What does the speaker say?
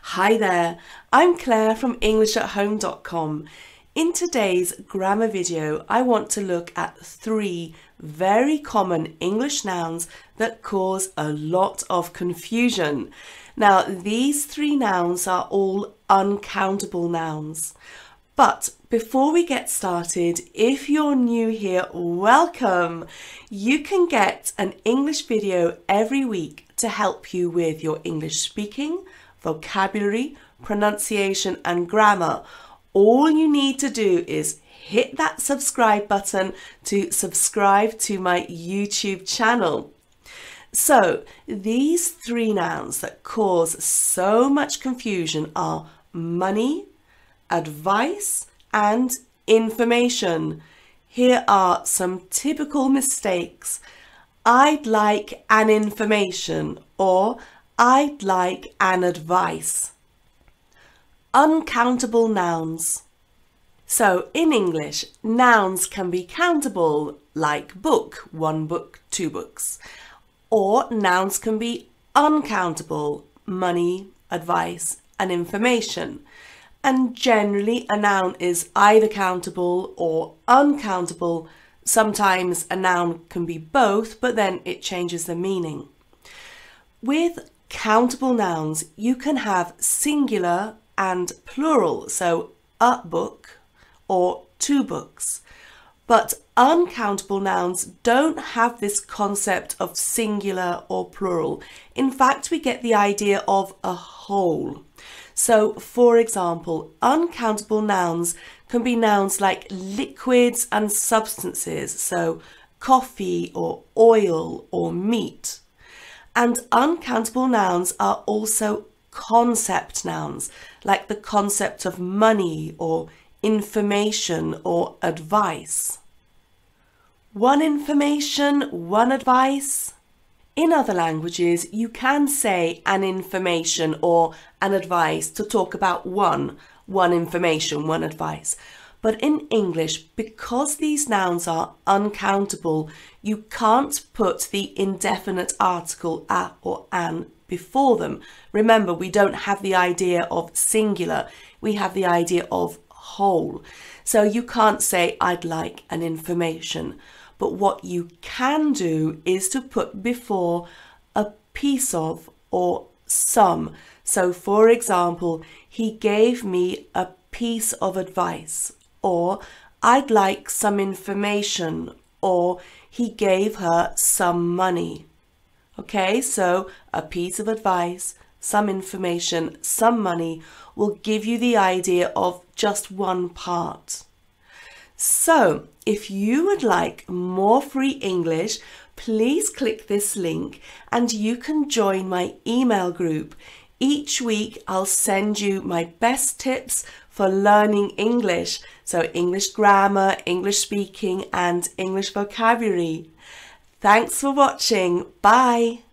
Hi there, I'm Claire from english-at-home.com. In today's grammar video, I want to look at 3 very common English nouns that cause a lot of confusion. Now, these 3 nouns are all uncountable nouns. But before we get started, if you're new here, welcome! You can get an English video every week to help you with your English speaking, vocabulary, pronunciation and grammar. All you need to do is hit that subscribe button to subscribe to my YouTube channel. So these 3 nouns that cause so much confusion are money, advice and information. Here are some typical mistakes. I'd like an information or I'd like an advice. Uncountable nouns. So in English, nouns can be countable, like book, 1 book, 2 books. Or nouns can be uncountable, money, advice and information. And generally a noun is either countable or uncountable. Sometimes a noun can be both, but then it changes the meaning. With countable nouns, you can have singular and plural, so a book or 2 books. But uncountable nouns don't have this concept of singular or plural. In fact, we get the idea of a whole. So, for example, uncountable nouns can be nouns like liquids and substances, so coffee or oil or meat. And uncountable nouns are also concept nouns, like the concept of money or information or advice. One information, one advice. In other languages, you can say an information or an advice to talk about one information, one advice. But in English, because these nouns are uncountable, you can't put the indefinite article a or an before them. Remember, we don't have the idea of singular, we have the idea of whole. So you can't say I'd like an information. But what you can do is to put before a piece of or some. So for example, he gave me a piece of advice, or I'd like some information, or he gave her some money. Okay, so a piece of advice, some information, some money will give you the idea of just one part. So, if you would like more free English, please click this link and you can join my email group. Each week I'll send you my best tips for learning English, so English grammar, English speaking and English vocabulary. Thanks for watching. Bye.